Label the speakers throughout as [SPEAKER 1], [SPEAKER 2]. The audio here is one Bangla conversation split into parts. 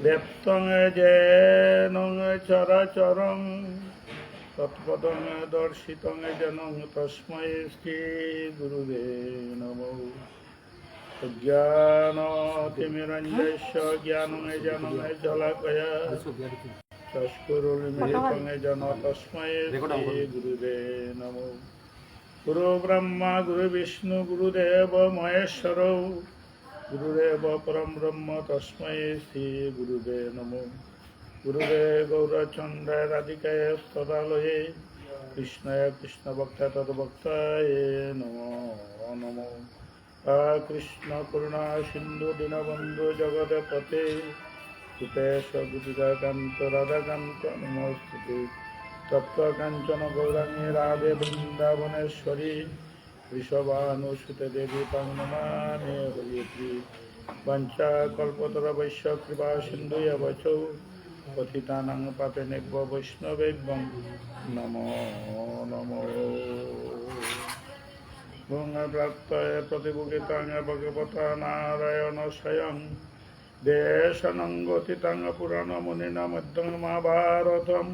[SPEAKER 1] ব্যপ্তং যেন চরাচরং তৎপদং দর্শিতং যেন তস্मै শ্রী গুরুবে নমঃ। জ্ঞানতিমিরঞ্জস্য জ্ঞানং যেন শলাকয়া চক্ষুरुन्मीलितं येन तस्मै श्री गुरुवे नमः। गुरु ब्रह्मा गुरु विष्णु गुरुदेव महेश्वरौ गुरुदेव परं ब्रह्म तस्मै श्री गुरुवे नमः। गुरुवे गौरचन्द्राय राधिकाय तदालये कृष्णाय कृष्णभक्ताय तद्भक्ताय नमो नमः। कृष्ण करुणा सिन्धु दीनबन्धु जगत्पते कृपेश गोपिकान्त राधाकान्त नमोस्तुते। तप्त काञ्चन गौराङ्गी राधे वृन्दावनेश्वरी वृषभानुसुते देवी तं नमामि हरिप्रिये। वञ्चाकल्पतरुभ्यश्च कृपा सिन्धुभ्येव च पतितानां पावनेभ्यो वैष्णवेभ्यो नमो नमो। भुङ्प्राप्ताय प्रतिभुगिताय भगवता नारायण स्वयं देशनंगोतितांग पुराण मुनिना मध्यम महाभारतम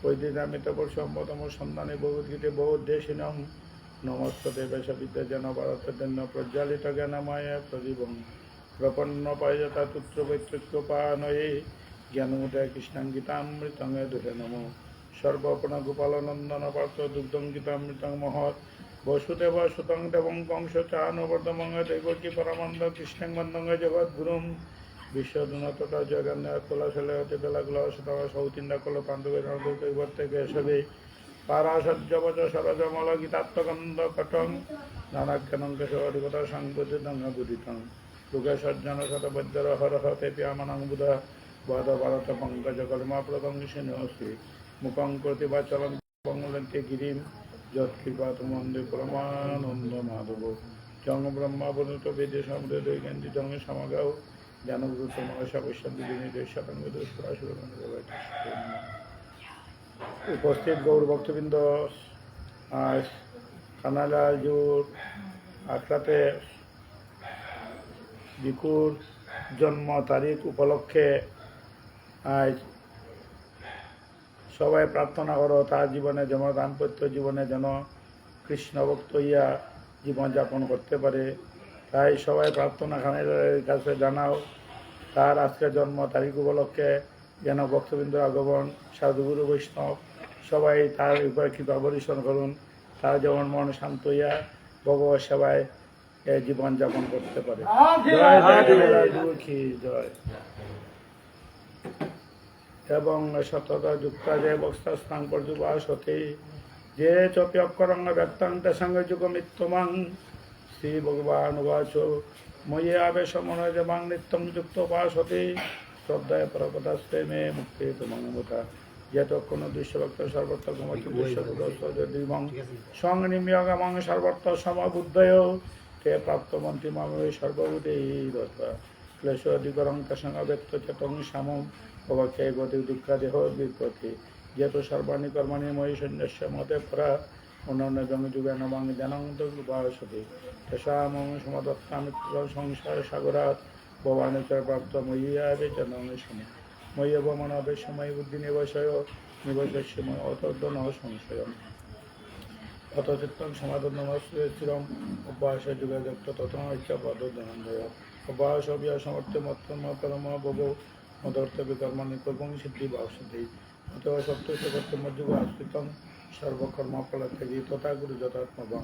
[SPEAKER 1] वैदिकामितपुरुषोत्तम सन्धाने भगवद्गीते बहुद्देशिनम नमस्ते वैशविद्या जन भारतजन्य प्रज्वालित ज्ञानमय प्रदीपं प्रपन्न पायता तुत्र वैतृक्योपानये ज्ञानमुदय कृष्णं गीतामृतं दुहे नमो। सर्वपण गोपालनंदन पार्थ दुग्धं गीतामृतं महत् वसुदेव सुतं देवं कंस चानुवर्धमं देवकी परमानंद कृष्णं वन्दं जगद्गुरुं विश्वदुनतता जगन्नाथ कुलशैलवती बेलाकुला सुतवा सौतीन्द्र कुल पाण्डुवर्ते केशवे पाराशज्जवच सरजमल गीतात्मकन्द कटं नानाख्यानं केशवधिपता साङ्गुतितं बुदितं लोकेशज्जन शतवैद्यर हर तेप्यामनं बुध वद भारत पंकज कर्माप्रदं श्रीनिवासी मुखं कृति वाचलं पंगुलन्ते गिरिं यत्कृपातमन्दे परमानन्द माधव जंग ब्रह्मा वदत वेदे समुद्र दैगन्ति जंग समगाओ ज्ञानगुरुत मनसा उपस्थित गौर भक्तबृंद आज खानालाजुर आखड़ाते ভিক্ষুর জন্ম তারিখ উপলক্ষে আজ সবাই প্রার্থনা করো তার জীবনে যেন দাম্পত্য জীবনে যেন কৃষ্ণ ভক্ত হইয়া জীবনযাপন করতে পারে। তাই সবাই প্রার্থনা খানের কাছে জানাও তার আজকে জন্ম তারিখ উপলক্ষে যেন ভক্তবৃন্দ আগমন সাধুগুরু বৈষ্ণব সবাই তার উপরে কৃপা পরিশ্রম করুন, তার যেমন মন শান্ত হইয়া ভগবত সেবায় জীবনযাপন করতে পারে। জয় দুঃখী জয় এবং সততা যুক্তা যে বক্তা স্থান পর্যুবাসতে যে চপি অক্ষরং ব্যক্তাং সঙ্গে যুগ মৃত্যুমাং শ্রী ভগবান উবাচ ময়ে আবেশ মনে যেমাং নিত্যং যুক্ত উপাসতে শ্রদ্ধায় পরপদাস্তে মে মুক্তি তোমাং মুতা যেত কোন দৃশ্যভক্ত সর্বত্র ঘুমতি দৃশ্যং সঙ্গ নিম্যগামং সর্বত্র সমবুদ্ধয় তে প্রাপ্তমন্ত্রী মামে সর্বভূতেই দত্তা ক্লেশ অধিকরং তসঙ্গ ব্যক্ত চেতং সামং অবাক্ষে গতি দুঃখাদেহ বিপত্তি যেত সর্বাণী কর্মাণী ময়ী সন্ন্যাস্য মতে পরা অন্যান্য জঙ্গযুগে নবাং জ্ঞানন্ত উপাসতে তেষামং সমদত্তামিত্র সংসার সাগরাত ভবানেশ্বর প্রাপ্ত ময়্যা বেচনং সম ময়্যব মনোবেশময় বুদ্ধি নিবশয় নিবশস্যময় অতদ্দ ন সংশয়ম অতচিত্তং সমাদন নমস্তিরম অভ্যাস যুগে দত্ত তথা ইচ্ছা পদনন্দয় অভ্যাস অভ্যাস সমর্থ্য মত্তম পরম ভব মদর্থ বিকর্মাণি কর্মং সিদ্ধি ভাবসিদ্ধি অতএব সত্য কর্তব্য যুগ আশ্রিতং সর্বকর্ম ফলত্যাগী তথা গুরু যথাত্মবং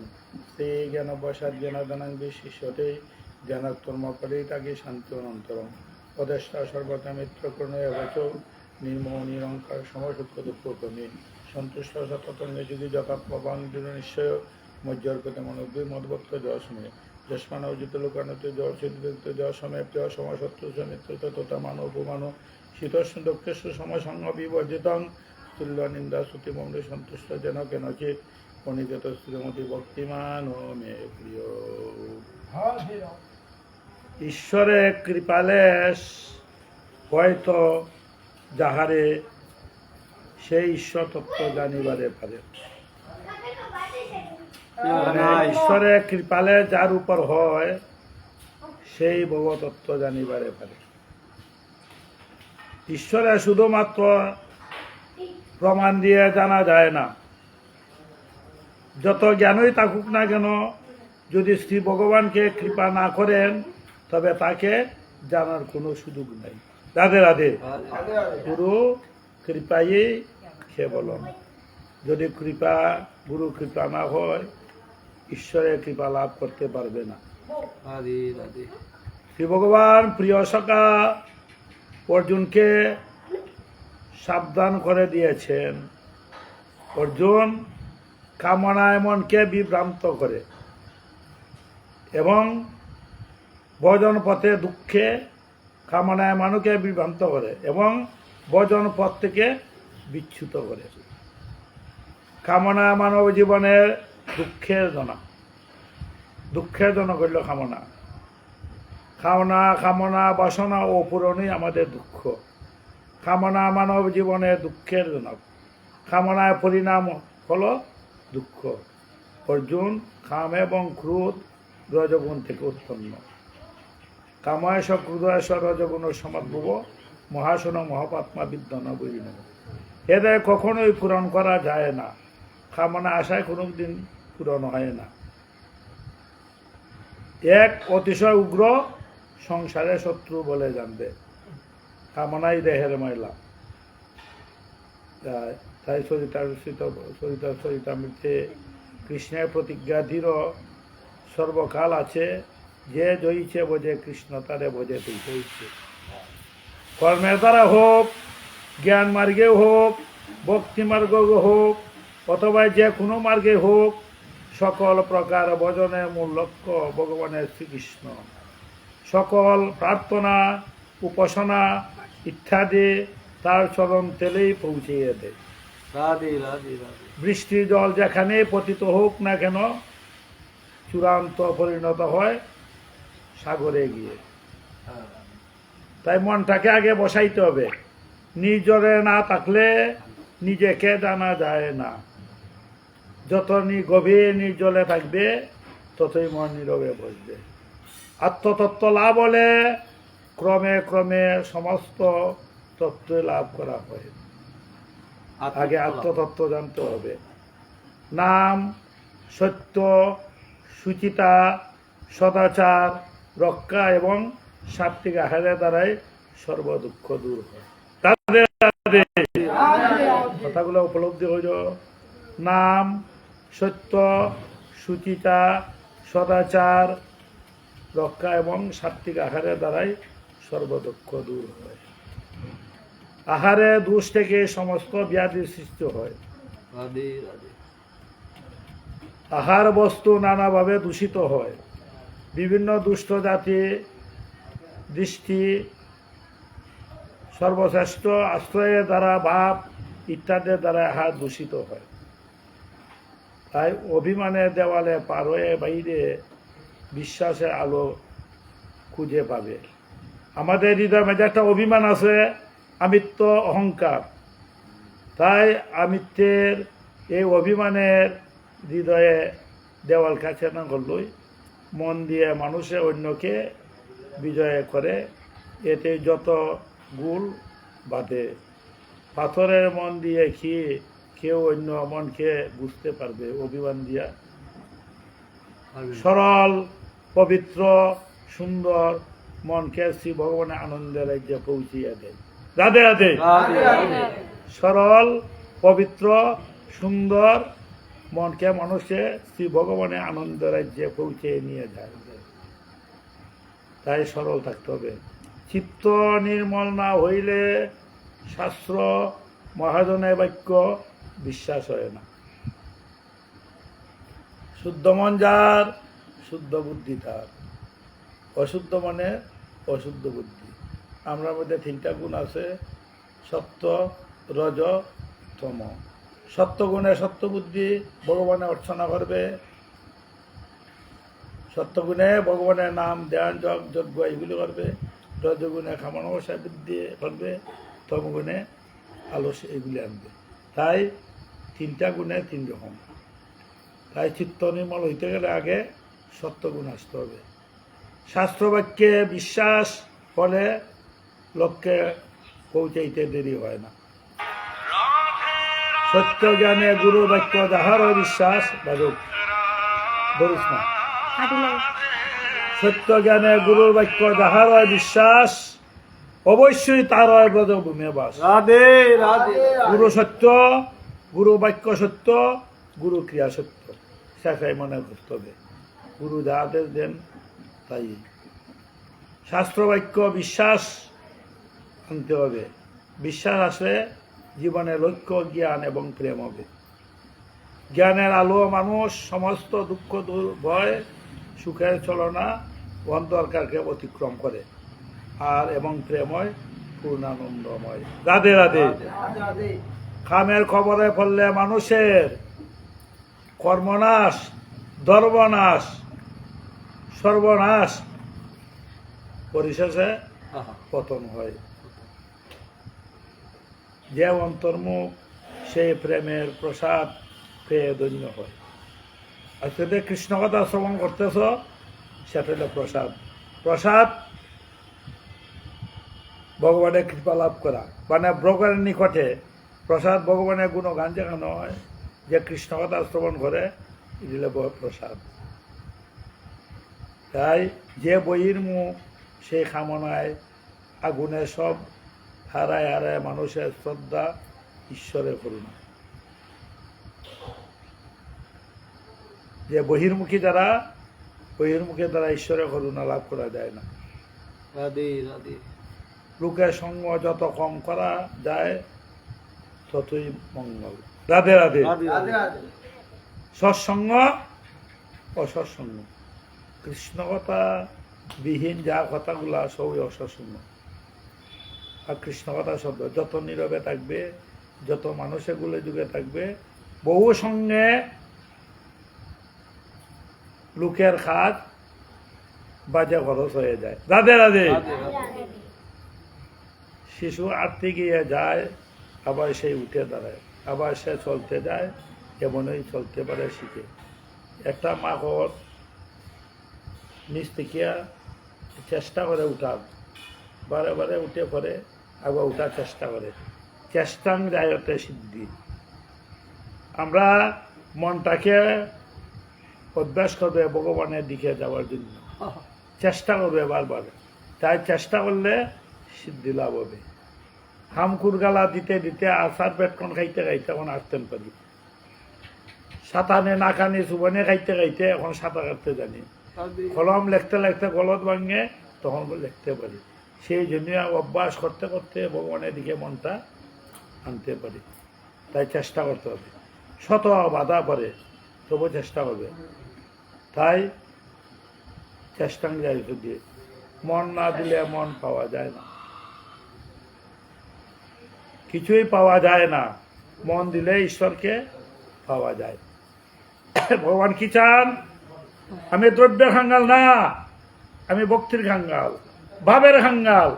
[SPEAKER 1] সেই জ্ঞান অভ্যাসাদ জ্ঞানাদানাং বিশিষ্যতে জ্ঞানাত্মর্ম পরিত্যাগী শান্তি অনন্তরম পদেষ্টা সর্বদা মিত্র করুণ এবচ নির্মোহ নিরঙ্কার সমসূক্ষ্ম দুঃখকর্মী সন্তুষ্ট সততঙ্গে যুগী যথাত্মবাং দৃঢ় নিশ্চয় মজ্জর্গতে মনোগ্রী মদভক্ত জসমে যস্মান অর্জিত লোকানতে জল সিদ্ধ জসমে প্রিয় সমশত্রু মিত্রত তথা মানব উপমানব শীতোষ্ণ দক্ষেশ্বর সমসঙ্গ বিবর্জিতং তুল্য নিন্দা শ্রুতিমন্ডে সন্তুষ্ট যেন কেনচিত অনিকেত শ্রীমতী ভক্তিমান ও মে প্রিয়। ঈশ্বরের কৃপালে হয়তো যাহারে সেই ঈশ্বর তত্ত্ব জানিবারে পারে, ঈশ্বরের কৃপালে যার উপর হয় সেই ভগবতত্ত্ব জানিবারে পারে। ঈশ্বরে শুধুমাত্র প্রমাণ দিয়ে জানা যায় না। যত জ্ঞানই থাকুক না কেন, যদি শ্রী ভগবানকে কৃপা না করেন তবে তাকে জানার কোনো সুযোগ নেই। রাধে রাধে। গুরু কৃপাই কেবলম। যদি গুরু কৃপা না হয়, ঈশ্বরের কৃপা লাভ করতে পারবে না। শ্রী ভগবান প্রিয় সখা অর্জুনকে সাবধান করে দিয়েছেন, অর্জুন কামনায় মনকে বিভ্রান্ত করে এবং ভজন পথে দুঃখে কামনায় মানুষকে বিভ্রান্ত করে এবং ভজন পথ থেকে বিচ্যুত করে। কামনা মানব জীবনের দুঃখের জনক হইল কামনা বাসনা ও পূরণই আমাদের দুঃখ। কামনা মানব জীবনের দুঃখের জনক, কামনায় পরিণাম হল দুঃখ। অর্জুন কাম এবং ক্রোধ রজগুণ থেকে উৎপন্ন। কাময়েশ ক্রোধয়েশ রজগুণ সমাদ্ভব মহাসন মহাপাত্মা বিদ্যন বৈরিণ। এদের কখনোই পূরণ করা যায় না। কামনা আশায় কোনোদিন পূরণ হয় না। এক অতিশয় উগ্র সংসারে শত্রু বলে জানবে, কামনাই দেহের ময়লা। তাই চরিতামৃতে কৃষ্ণের প্রতিজ্ঞা দৃঢ় সর্বকাল আছে, যে জয়ীছে বোঝে কৃষ্ণ তারে বোঝে তুই হইছে। কর্মের দ্বারা হোক, জ্ঞান মার্গে হোক, ভক্তি মার্গ হোক, অথবা যে কোনো মার্গে হোক, সকল প্রকার ভজনের মূল লক্ষ্য ভগবানের শ্রীকৃষ্ণ। সকল প্রার্থনা উপাসনা ইত্যাদি তার চরণ তেলেই পৌঁছিয়ে দেয়। বৃষ্টির জল যেখানে পতিত হোক না কেন, চূড়ান্ত পরিণত হয় সাগরে গিয়ে। তাই মনটাকে আগে বসাইতে হবে। নিজরে না থাকলে নিজেকে জানা যায় না। যত গভীর নির্জলে থাকবে ততই মন নীরবে বসবে। আত্মতত্ত্ব লাভ হলে ক্রমে ক্রমে সমস্ত তত্ত্ব লাভ করা হয়। আগে আত্মতত্ত্ব জানতে হবে। নাম, সত্য, সুচিতা, সদাচার রক্ষা এবং সাত্বিক আহারের দ্বারাই সর্বদুঃখ দূর হয়। কথাগুলো উপলব্ধি হইল। নাম, সত্য, সুচিতা, সদাচার রক্ষা এবং সাত্বিক আহারের দ্বারাই সর্বদুঃখ দূর হয়। আহারে দোষ থেকে সমস্ত ব্যাধির সৃষ্টি হয়। আহার বস্তু নানাভাবে দূষিত হয়। বিভিন্ন দুষ্ট জাতি দৃষ্টি সর্বশ্রেষ্ঠ আশ্রয়ের দ্বারা ভাব ইত্যাদির দ্বারা আহার দূষিত হয়। তাই অভিমানের দেওয়ালে পার হয়ে বাইরে বিশ্বাসের আলো খুঁজে পাবে। আমাদের হৃদয়ের মাঝে একটা অভিমান আছে, আমিত্ব অহংকার। তাই আমিত্বের এই অভিমানের হৃদয়ে দেওয়াল কাছে না করলই মন দিয়ে মানুষে অন্যকে বিজয় করে। এতে যত গুল বাঁধে। পাথরের মন দিয়ে কেউ অন্য মনকে বুঝতে পারবে অভিমান দিয়া। সরল পবিত্র সুন্দর মনকে শ্রী ভগবানের আনন্দের রাজ্যে পৌঁছিয়ে দেয়। রাধে রাধে। সরল পবিত্র সুন্দর মনকে মানুষে শ্রী ভগবানের আনন্দ রাজ্যে পৌঁছে নিয়ে যায়। তাই সরল থাকতে হবে। চিত্ত নির্মল না হইলে শাস্ত্র মহাজনের বাক্য বিশ্বাস হয় না। শুদ্ধ মন যার, শুদ্ধ বুদ্ধি তার। অশুদ্ধ মনে অশুদ্ধ বুদ্ধি। আমরা মধ্যে তিনটা গুণ আছে, সত্য, রজ, তম। সত্য গুণে সত্য বুদ্ধি ভগবানের অর্চনা করবে। সত্য গুণে ভগবানের নাম ধ্যান যজ্ঞ এগুলি করবে। রজগুণে খামানো বসা বৃদ্ধি করবে। তমগুণে আলস্য এগুলি আনবে। তাই তিনটা গুণে তিন রকম। তাই চিত্ত নির্মল হইতে গেলে আগে সত্যগুণ আসতে হবে। শাস্ত্রবাক্যে বিশ্বাস হলে লোককে পৌঁছাইতে দেরি হয় না। সত্য জ্ঞানে গুরু বাক্য যাহার বিশ্বাস ধরিস না। সত্য জ্ঞানে গুরুর বাক্য যাহার বিশ্বাস অবশ্যই তার হয় ব্রজভূমে বাস।
[SPEAKER 2] রাধে রাধে
[SPEAKER 1] গুরু সত্য, গুরু বাক্য সত্য, গুরু ক্রিয়া সত্য, সেটাই মনে করতে হবে। গুরু যা আদেশ দেন তাই। শাস্ত্র বাক্য বিশ্বাস আনতে হবে। বিশ্বাস আসলে জীবনে লক্ষ্য, জ্ঞান এবং প্রেম হবে। জ্ঞানের আলো মানুষ সমস্ত দুঃখ ভয় সুখের চলনা অন্তরকারকে অতিক্রম করে আর এবং প্রেময় পূর্ণানন্দময়। রাধে রাধে। খামের খবরে পড়লে মানুষের কর্মনাশ, ধর্মনাশ, সর্বনাশ, পরিশেষে পতন হয়। যে অন্তর্মুখ সেই প্রেমের প্রসাদ পেয়ে ধন্য হয়। আজকে যে কৃষ্ণ কথা শ্রবণ করতেছ সেটা হলো প্রসাদ। প্রসাদ ভগবানের কৃপা লাভ করা, মানে ভগবানের নিকটে প্রসাদ ভগবানের গুণগান যেখানে হয়, যে কৃষ্ণ কথা শ্রবণ করে এগুলো প্রসাদ। তাই যে বহির্মুখ সেই কামনায় আগুনে সব হারায় হারায় মানুষের শ্রদ্ধা, ঈশ্বরের করুণা। যে বহির্মুখী দ্বারা ঈশ্বরের করুণা লাভ করা যায় না।
[SPEAKER 2] রাধে রাধে।
[SPEAKER 1] লোকের সঙ্গ যত কম করা যায় ততই মঙ্গল। রাধে রাধে। সৎসঙ্গ অসৎসঙ্গ, কৃষ্ণ কথা বিহীন যা কথাগুলা সবই অসৎসঙ্গ। আর কৃষ্ণ কথা শব্দ যত নীরবে থাকবে, যত মানুষের গুলে যুগে থাকবে, বহু সঙ্গে লোকের খাত বাজে খরচ হয়ে যায়। রাধে রাধে। শিশু আটতে গিয়ে যায়, আবার সেই উঠে দাঁড়ায়, আবার সে চলতে যায়, এমনই চলতে পারে শিখে। একটা মাকড় নিচ থেকে চেষ্টা করে উঠার, বারে বারে উঠে পড়ে, আবার উঠার চেষ্টা করে। চেষ্টাং যায়তে সিদ্ধি। আমরা মনটাকে অভ্যাস করবে ভগবানের দিকে যাওয়ার জন্য, চেষ্টা করবে বারবার। তাই চেষ্টা করলে সিদ্ধি লাভ হবে। হামকুর গালা দিতে দিতে আচার পেটকন খাইতে খাইতে এখন আসতেন পারি। সাঁতানে নাকানি চুবনে খাইতে খাইতে এখন সাঁতার কাটতে জানি। কলম লিখতে লিখতে গলত ভাঙে, তখন লিখতে পারি। সেই জন্য অভ্যাস করতে করতে ভগবানের দিকে মনটা আনতে পারি। তাই চেষ্টা করতে হবে। শত বাধা পড়ে তবু চেষ্টা করবে। তাই চেষ্টা যাইতে দিয়ে মন না দিলে মন পাওয়া যায় না, কিছুই পাওয়া যায় না। মন দিলে ঈশ্বরকে পাওয়া যায়। ভগবান কি চান? আমি দ্রব্যের খাঙ্গাল না, আমি ভক্তির খাঙ্গাল, ভাবের খাঙ্গাল,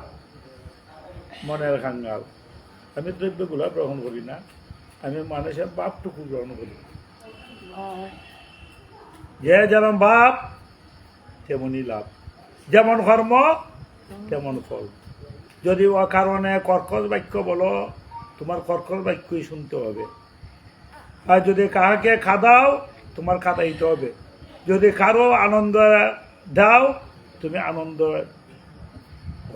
[SPEAKER 1] মনের খাঙ্গাল। আমি দ্রব্যগুলা গ্রহণ করি না, আমি মানুষের বাপটুকু গ্রহণ করি। যে যেমন বাপ তেমনই লাভ, যেমন কর্ম তেমন ফল। যদি ও কারণে কর্কশ বাক্য বলো, তোমার কর্কশ বাক্যই শুনতে হবে। আর যদি কাহাকে খাদাও, তোমার খাদাইতে হবে। যদি কারো আনন্দ দাও, তুমি আনন্দ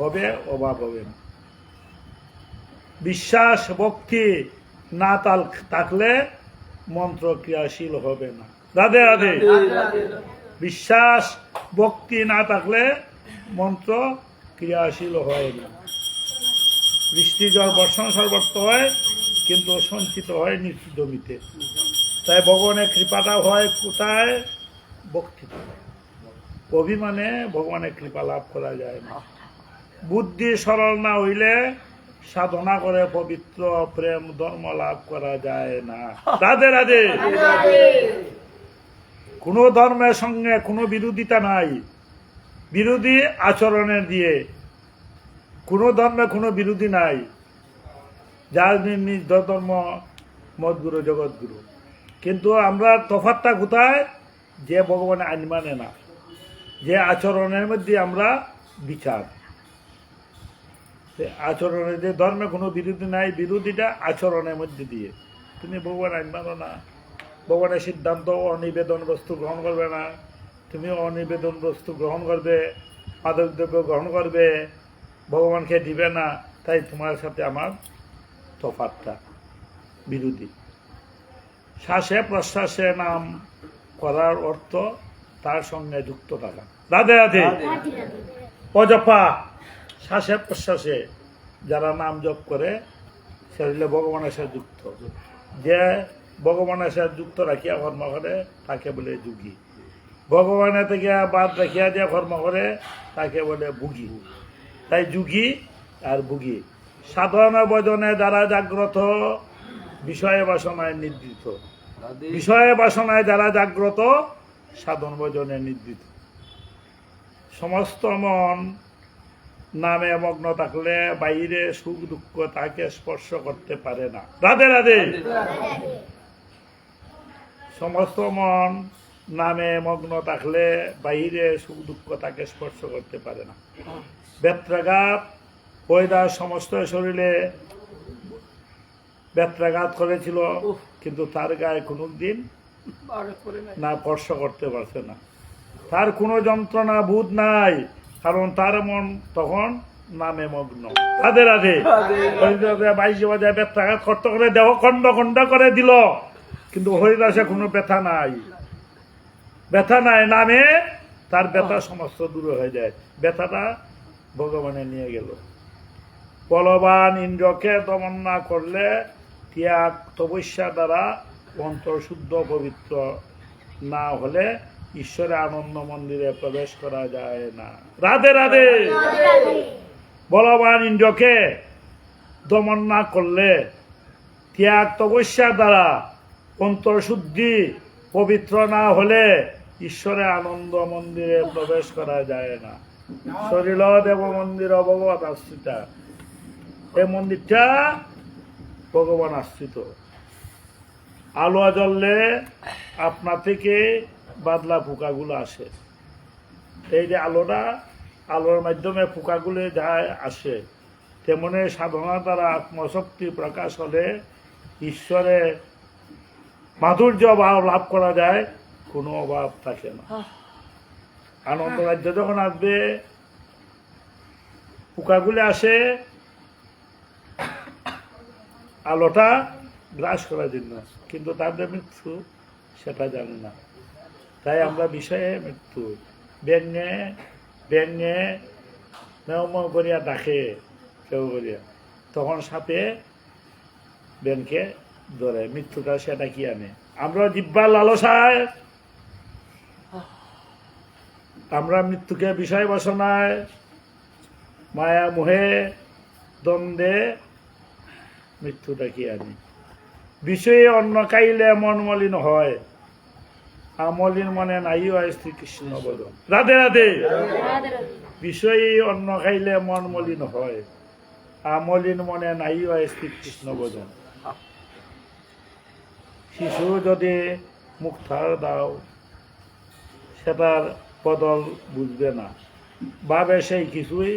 [SPEAKER 1] হবে, অভাব হবে না। বিশ্বাস ভক্তি না থাকলে মন্ত্র ক্রিয়াশীল হবে না। রাধে রাধে। বিশ্বাস ভক্তি না থাকলে মন্ত্র ক্রিয়াশীল হয় না। বৃষ্টি জল বর্ষণ সর্বত্র হয়, কিন্তু সঞ্চিত হয় নিচু জমিতে। তাই ভগবানের কৃপাটা হয় কোথায়? ভক্তিতে। অভিমানে ভগবানের কৃপা লাভ করা যায় না। বুদ্ধি সরল না হইলে সাধনা করে পবিত্র প্রেম ধর্ম লাভ করা যায় না। রাধে রাধে। কোনো ধর্মের সঙ্গে কোনো বিরোধিতা নাই, বিরোধী আচরণের দিয়ে। কোনো ধর্মে কোনো বিরোধী নাই। যার নিজ ধর্ম মদগুরু জগৎগুরু। কিন্তু আমরা তফাৎটা কোথায়? যে ভগবানের আইন মানে না, যে আচরণের মধ্যে আমরা বিচার। আচরণে যে ধর্মে কোনো বিরোধী নাই, বিরোধীটা আচরণের মধ্যে দিয়ে। তুমি ভগবান আইন মানো না, ভগবানের সিদ্ধান্ত অনিবেদন বস্তু গ্রহণ করবে না, তুমি অনিবেদন বস্তু গ্রহণ করবে, মাদক দ্রব্য গ্রহণ করবে, ভগবানকে দিবে না, তাই তোমার সাথে আমার তফাৎটা বিরোধী। শ্বাসে প্রশ্বাসে নাম করার অর্থ তার সঙ্গে যুক্ত থাকা। রাধে রাধে। অজপা শ্বাসে প্রশ্বাসে যারা নাম জপ করে সে হইলে ভগবানের সাথে যুক্ত। যে ভগবানের সাথে যুক্ত রাখিয়া কর্ম করে তাকে বলে যোগী। ভগবানের থেকে বাদ রাখিয়া যে কর্ম করে তাকে বলে ভুগী। তাই যোগী আর ভুগী। সাধন ভজনে যারা জাগ্রত, বিষয়ে বাসনায় নির্দিত। বিষয়ে বাসনায় যারা জাগ্রত, সাধন ভজনে নির্দিত। সমস্ত মন নামে মগ্ন থাকলে বাইরে সুখ দুঃখ তাকে স্পর্শ করতে পারে না। রাধে রাধে। সমস্ত মন নামে মগ্ন থাকলে বাইরে সুখ দুঃখ তাকে স্পর্শ করতে পারে না। বেত্রাঘাত হরিদাস সমস্ত শরীরে বেত্রাঘাত করেছিল, কিন্তু তার গায়ে কোনোদিন না স্পর্শ করতে পারছে না। তার কোনো যন্ত্রণা বোধ নাই, কারণ তার মন তখন নামে মগ্ন। রাধে রাধে। বাইশে বাজায় বেত্রাঘাত করতে করে দেহ খণ্ড খণ্ড করে দিল, কিন্তু হরিদাসে কোনো ব্যথা নাই। ব্যথা নাই, নামে তার ব্যথা সমস্ত দূর হয়ে যায়। ব্যথাটা ভগবানে নিয়ে গেল। বলবান ইন্দ্রকে দমন না করলে ত্যাগ তপস্যা দ্বারা অন্তর শুদ্ধ পবিত্র না হলে ঈশ্বরের আনন্দ মন্দিরে প্রবেশ করা যায় না। রাধে রাধে। বলবান ইন্দ্রকে দমন না করলে ত্যাগ তপস্যা দ্বারা অন্তর শুদ্ধি পবিত্র না হলে ঈশ্বরের আনন্দ মন্দিরে প্রবেশ করা যায় না। শরীর দেব মন্দির ভগবত আশ্রিতা। এই মন্দিরটা ভগবান আশ্রিত। আলো জ্বললে আপনা থেকে বাদলা পোকাগুলো আসে। এই যে আলোটা, আলোর মাধ্যমে পোকাগুলো যায় আসে, তেমনি সাধনা দ্বারা আত্মশক্তি প্রকাশ হলে ঈশ্বরে মাধুর্য ভাব লাভ করা যায়, কোনো অভাব থাকে না। আনন্দ রাজ্য যখন আসবে, পোকাগুলো আসে আলোটা গ্রাস করার জন্য, কিন্তু তাদের মৃত্যু সেটা জানে না। তাই আমরা বিষয়ে মৃত্যু ব্যঙ্গে ব্যঙ্গে মেও মেও করিয়া ডাকে কেউ করিয়া, তখন সাপে ব্যাংকে ধরে, মৃত্যুটা সেটা কি আনে। আমরা জিব্বার লালসায়, আমরা মৃত্যুকে বিষয় বাসনায় মায়া মোহে দ্বন্দ্বে মৃত্যুটা কি আনি। বিষয়ে অন্ন খাইলে মন মলিন হয়, আমলিন মনে নাই হয় শ্রীকৃষ্ণ বদন। রাধে রাধে। বিষয়ে অন্ন খাইলে মন মলিন হয়, আমলিন মনে নাই হয় শ্রীকৃষ্ণ বদন। শিশু যদি মুক্তার দাও, সেটার বদল বুঝবে না, ভাবে সেই কিছুই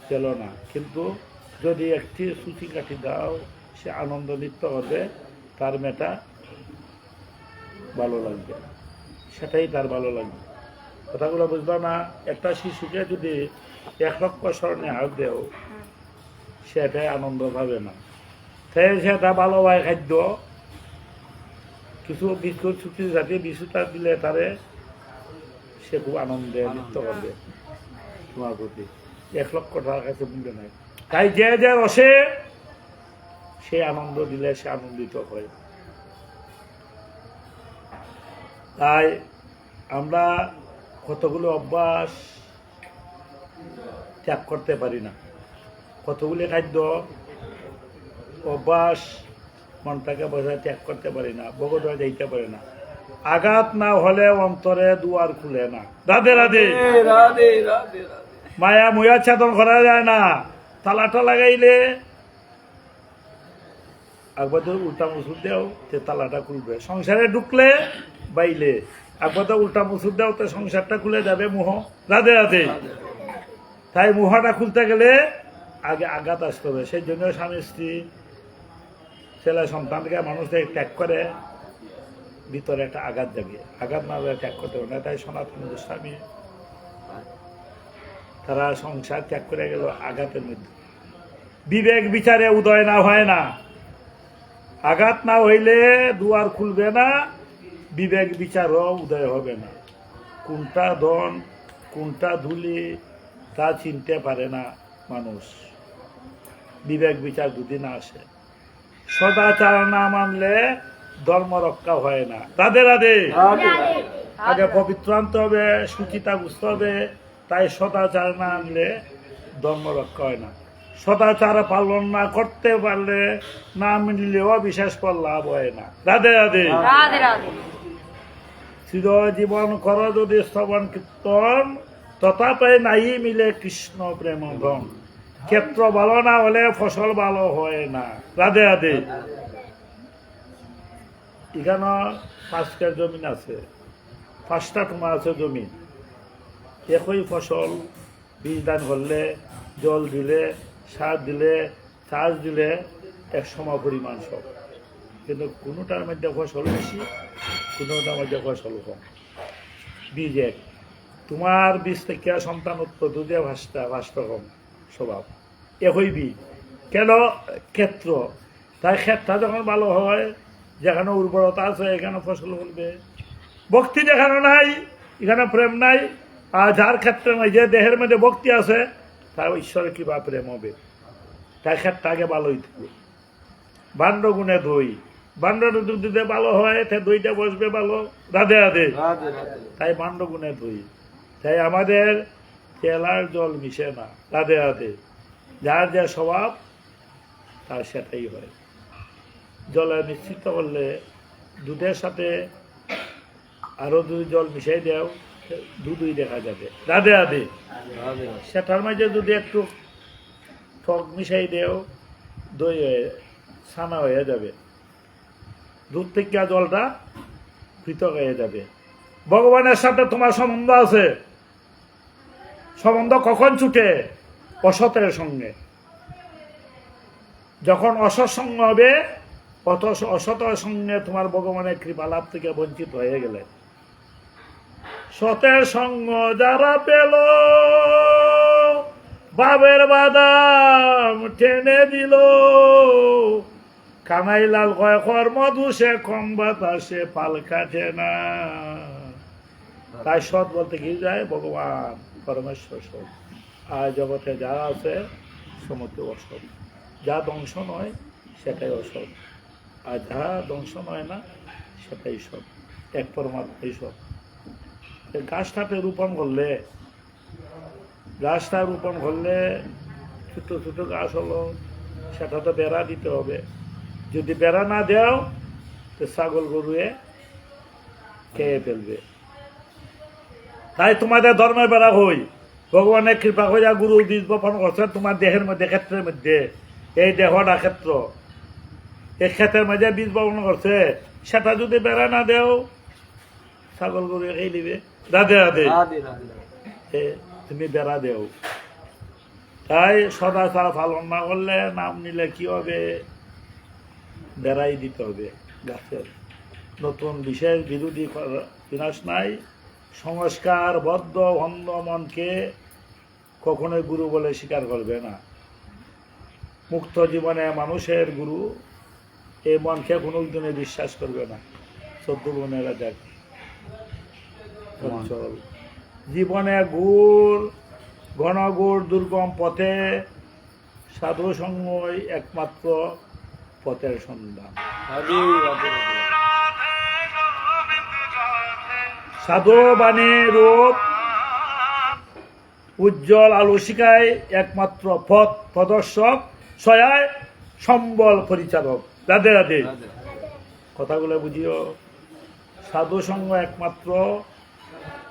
[SPEAKER 1] পেল না। কিন্তু যদি একটি সুচি কাঠি দাও, সে আনন্দ নৃত্য হবে, তার মেটা ভালো লাগবে, সেটাই তার ভালো লাগবে। কথাগুলো বুঝবা না। একটা শিশুকে যদি 1 লক্ষ স্বর্ণে হাত দেও, সেটাই আনন্দ পাবে না। তাই সেটা ভালো হয় খাদ্য, কিছু বিস্কুট ছুটি জাতীয় বিস্কুটটা দিলে তারে সে খুব আনন্দে নৃত্য করবে তোমার প্রতি। 1 লক্ষ টাকার কাছে মূল্য নাই। তাই যে যে রসে সে আনন্দ দিলে সে আনন্দিত হয়। তাই আমরা কতগুলো অভ্যাস ত্যাগ করতে পারি না, কতগুলি খাদ্য অভ্যাস মনটাকে বোঝায় ত্যাগ করতে পারি না, ভগবত যাইতে পারি না। আঘাত না হলে অন্তরে দুয়ার খুলে না। রাধে রাধে।
[SPEAKER 2] রাধে রাধে।
[SPEAKER 1] মায়া মুয়া ছাদন করা যায় না। তালাটা লাগাইলে একবার তো উল্টা মুসুর দেও, তে তালাটা খুলবে। সংসারে ঢুকলে বাইলে একবার তো উল্টা মুসুর দেও, তো সংসারটা খুলে যাবে মোহ। রাধে রাধে। তাই মোহটা খুলতে গেলে আগে আঘাত আসতে হবে। সেই জন্য স্বামী স্ত্রী ছেলে সন্তানকে মানুষ ত্যাগ করে, ভিতরে একটা আঘাত জাগে, আঘাত না হলে ত্যাগ করতে হবে না। তাই সনাতন গোস্বামী তারা সংসার ত্যাগ করে গেল আঘাতের মধ্যে। বিবেক বিচারে উদয় না হয় না, আঘাত না হইলে দুয়ার খুলবে না, বিবেক বিচারও উদয় হবে না। কোনটা ধন কোনটা ধুলি তা চিনতে পারে না মানুষ, বিবেক বিচার যদি না আসে। সদাচার না মানলে ধর্ম রক্ষা হয় না। রাধে রাধে। আগে পবিত্র আনতে হবে, সুচিতা বুঝতে হবে, তাই সদাচার না আনলে ধর্ম রক্ষা হয় না। সদাচার পালন না করতে পারলে না মিললেও বিশেষ পর লাভ হয় না। রাধে রাধে।
[SPEAKER 3] রাধে রাধে।
[SPEAKER 1] চির জীবন কর যদি শ্রবণ কীর্তন, তথাপি নাই মিলে কৃষ্ণ প্রেম ধন। ক্ষেত্র ভালো না হলে ফসল ভালো হয় না। রাধে রাধে। এখানে 5 জমিন আছে, 5টা তোমার আছে জমিন, একই ফসল বীজ দান করলে, জল দিলে, সার দিলে, চাষ দিলে এক সম পরিমাণ সব, কিন্তু কোনোটার মধ্যে ফসল বেশি, কোনোটার মধ্যে ফসল কম। বীজ এক, তোমার বীজ থেকে সন্তান উৎপত্তি দিয়ে 5টা কম স্বভাব, একই বীজ। কেন? ক্ষেত্র। তাই ক্ষেত্রটা যখন ভালো হয়, যেখানে উর্বরতা আছে এখানে ফসল করবে। ভক্তি যেখানে নাই এখানে প্রেম নাই। আর যার ক্ষেত্রে নাই, যে দেহের মধ্যে ভক্তি আছে তার ঈশ্বরের কিবা প্রেম হবে। তাই ক্ষেত্রে আগে ভালো হইতে হবে। ভাণ্ড গুণে দই, ভাণ্ডটা দুধ দিতে ভালো হয়, তাই দইটা বসবে ভালো। রাধে রাধে। তাই ভাণ্ড গুণে দই। তাই আমাদের তেলার জল মিশে না। রাধে রাধে। যার যে স্বভাব তার সেটাই হয়। জলে মিশ্রিত করলে দুধের সাথে আরো যদি জল মিশাই দেও, দুধই দেখা যাবে। রাধে রাধে। সেটার মাঝে যদি একটু টক মিশাই দেও, দই হয়ে ছানা হয়ে যাবে, দুধ থেকে জলটা পৃথক হয়ে যাবে। ভগবানের সাথে তোমার সম্বন্ধ আছে, সম্বন্ধ কখন ছুটে? অসতের সঙ্গে। যখন অসৎ সঙ্গ হবে, অসতের সঙ্গে তোমার ভগবানের কৃপা লাভ থেকে বঞ্চিত হয়ে গেলে। সতের সঙ্গ যারা পেল, বাবের বাদাম টেনে দিল। কানাইলাল কয় কর্ম দোষে কম বাতাসে পাল কাটে না। তাই সৎ বলতে কি যায়? ভগবান পরমেশ্বর সৎ। আর জগতে যা আছে সমস্ত অসৎ। যা ধ্বংস নয় সেটাই অসৎ, আর যা ধ্বংস নয় না সেটাই সৎ। এক পরমাত্মাই সৎ। গাছটাতে রোপণ করলে, গাছটা রোপণ করলে ছোট ছোট গাছ হলো, সেটা তো বেড়া দিতে হবে। যদি বেড়া না দেও তো ছাগল গরুয়ে খেয়ে ফেলবে। তাই তোমাদের ধর্মের বেড়া হই, ভগবানের কৃপা হইয়া গুরু বীজ বপন করছে তোমার দেহের মধ্যে, ক্ষেত্রের মধ্যে। এই দেহটা ক্ষেত্র, এই ক্ষেত্রের মধ্যে বীজ বপন করছে, সেটা যদি বেড়া না দেও ছাগল গরু খেয়ে নিবে। রাধে রাধে। তুমি বেড়া দেও। তাই সদাচার পালন না করলে, নাম নিলে কি হবে? বেড়াই দিতে হবে গাছের। নতুন বিশেষ বিরোধী বিনাশ নাই। সংস্কার বদ্ধ অন্ধ মনকে কখনোই গুরু বলে স্বীকার করবে না। মুক্ত জীবনে মানুষের গুরু এই মনকে কোনো দিনে বিশ্বাস করবে না। 14 বোনেরা দেখ, চল জীবনে গুড় ঘন গুড় দুর্গম পথে, সাধু সঙ্গই একমাত্র পথের সন্ধান। সাধু বাণী রূপ উজ্জ্বল আলোচিকায় একমাত্র পথ প্রদর্শক, সহায় সম্বল পরিচালক। রাধে রাধে। কথাগুলো বুঝিও। সাধু সঙ্গ একমাত্র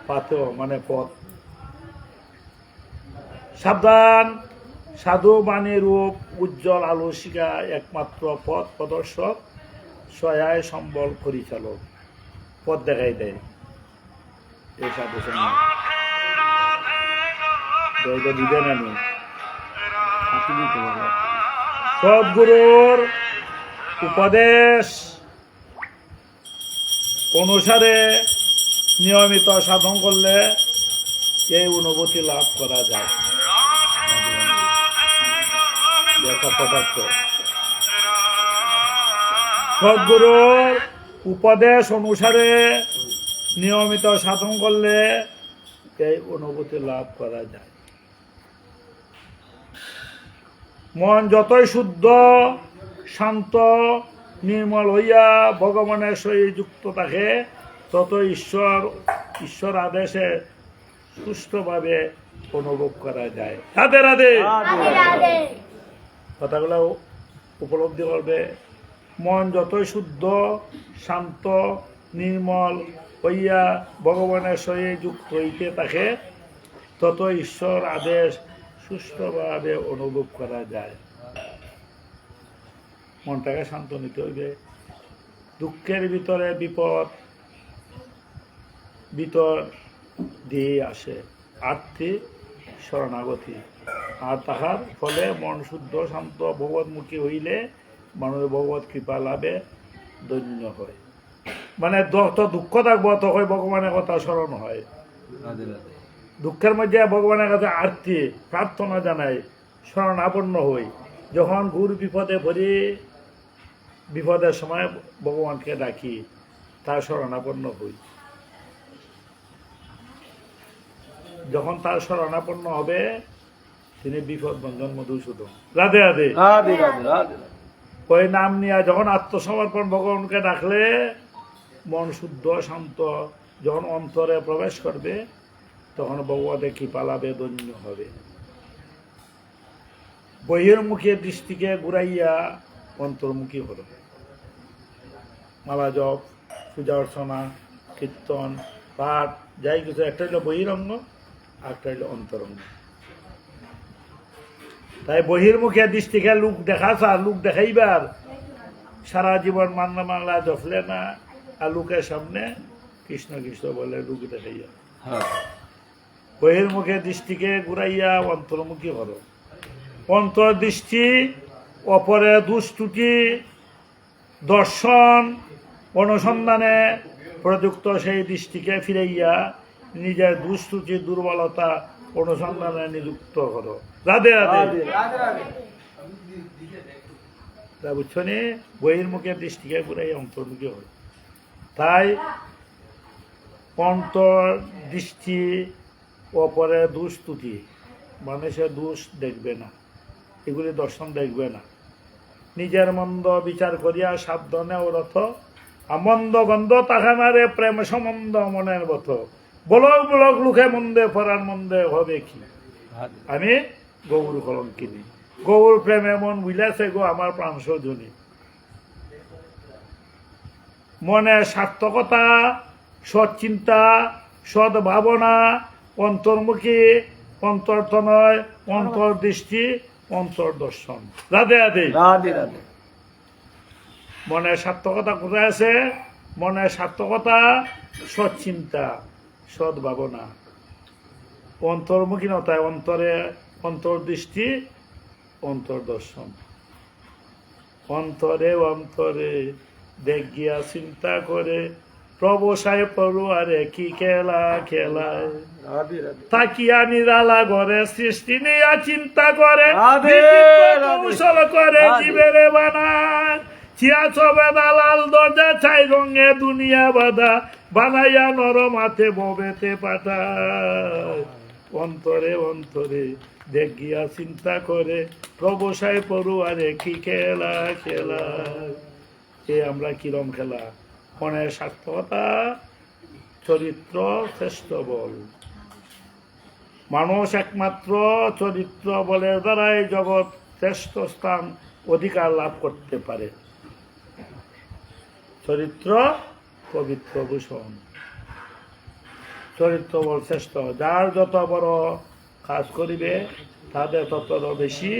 [SPEAKER 1] পাথ মানে পথ। সাবধান, সাধু বাণী রূপ উজ্জ্বল আলোচিকা একমাত্র পথ প্রদর্শক, সহায় সম্বল পরিচালক। পথ দেখাই দেয় এই সাধু সঙ্গ। দিবেন আমি সদ্গুরুর উপদেশ অনুসারে নিয়মিত সাধন করলে এই অনুভূতি লাভ করা যায়। সদ্গুরুর উপদেশ অনুসারে নিয়মিত সাধন করলে এই অনুভূতি লাভ করা যায়। মন যতই শুদ্ধ শান্ত নির্মল হইয়া ভগবানের সহিত যুক্ত থাকে, তত ঈশ্বর আদেশে সুষ্ঠুভাবে অনুভব করা যায়। রাধে রাধে। কথাগুলো উপলব্ধি করবে। মন যতই শুদ্ধ শান্ত নির্মল হইয়া ভগবানের সহিত যুক্ত হইতে থাকে, তত ঈশ্বর আদেশ সুষ্ঠুভাবে অনুভব করা যায়। মনটাকে শান্ত নিতে হইবে। দুঃখের ভিতরে ভিতর দিয়ে আসে আর্থি শরণাগতি, আর তাহার ফলে মন শুদ্ধ শান্ত ভগবতমুখী হইলে মানুষ ভগবত কৃপা লাভে ধন্য হয়। মানে যত দুঃখ থাকবো তখন ভগবানের কথা স্মরণ হয়। দুঃখের মধ্যে ভগবানের কাছে আরতি প্রার্থনা জানাই, শরণাপন্ন হই। যখন ঘুর বিপদে পড়ি, বিপদের সময় ভগবানকে ডাকি, তার শরণাপন্ন হই। যখন তার শরণাপন্ন হবে, তিনি বিপদ ভঞ্জন মধুসূদন। রাধে রাধে। ওই নাম নিয়ে যখন আত্মসমর্পণ ভগবানকে ডাকলে মন শুদ্ধ শান্ত যখন অন্তরে প্রবেশ করবে, তখন ভগবতের কৃপা লাভে ধন্য হবে। বহির্মুখী দৃষ্টিকে ঘুরাইয়া অন্তর্মুখী হল। মালা জপ, পূজা অর্চনা, কীর্তন, পাঠ, যাই কিছু, একটা হইল বহিরঙ্গ, একটা হইল অন্তরঙ্গ। তাই বহির্মুখী দৃষ্টিকে লোক লোক দেখাইবার সারা জীবন মান্না মাংলা জফলে না, আর লোকের সামনে কৃষ্ণ কৃষ্ণ বলে লোক দেখাইয়া। বহির্মুখী দৃষ্টিকে ঘুরাইয়া অন্তর্মুখী হল। অন্তর্দৃষ্টি অপরে দুষ্ত্রুটি দর্শন অনুসন্ধানে প্রযুক্ত সেই দৃষ্টিকে ফিরাইয়া নিজের দুষ্ত্রুটি দুর্বলতা অনুসন্ধানে নিযুক্ত হল। রাধে রাধে। বুঝছো নি? বহির্মুখী দৃষ্টিকে ঘুরাইয়া অন্তর্মুখী হল। তাই অন্তর্দৃষ্টি অপরে দুষ্ত্রুটি, মানুষের দোষ দেখবে না, এগুলি দর্শন দেখবে না। নিজের মন্দ বিচার করিয়া সাবধানে ওরথ, আমন্দ গন্ধ তাহানারে প্রেম সম্বন্ধ মনের বথ। বলক বলক লুকে মন্দে ফরার মন্দে হবে কি, আমি গৌর কলঙ্কিনী। গৌর প্রেমে মন বুঝাছে গো আমার প্রাণ সজনী। মনে সার্থকতা, সৎচিন্তা, সৎ ভাবনা, অন্তর্মুখী, অন্তর্তনয়, অন্তর্দৃষ্টি, অন্তর্দর্শন। রাধে রাধে।
[SPEAKER 2] রাধে রাধে।
[SPEAKER 1] মনের সার্থকতা কোথায় আছে? মনের সার্থকতা সৎচিন্তা, সৎ ভাবনা, অন্তর্মুখীনতায় অন্তরে অন্তর্দৃষ্টি, অন্তর্দর্শন। অন্তরে অন্তরে দেখিয়া চিন্তা করে প্রভু সাহেব পড়ুয়ারে কি খেলা খেলায়। তাকিয়া নিরালা ঘরে সৃষ্টি নিয়া চিন্তা করে, কৌশল করে জীবেরে বানায়। চিয়া ছবে দালাল দরজা ছাই রঙে দুনিয়া বাধা, বানাইয়া নরম হাতে ববেতে পাঠায়। অন্তরে অন্তরে দেখিয়া চিন্তা করে প্রভু সাহেব পড়ুয়ারে কি খেলা খেলায়। এ আমরা কিরম খেলা? মনের সার্থকতা, চরিত্র শ্রেষ্ঠ বল। মানুষ একমাত্র চরিত্র বলের দ্বারাই জগৎ শ্রেষ্ঠ স্থান অধিকার লাভ করতে পারে। চরিত্র পবিত্র ভূষণ, চরিত্র বল শ্রেষ্ঠ। যার যত বড় কাজ করিবে তাদের তত বেশি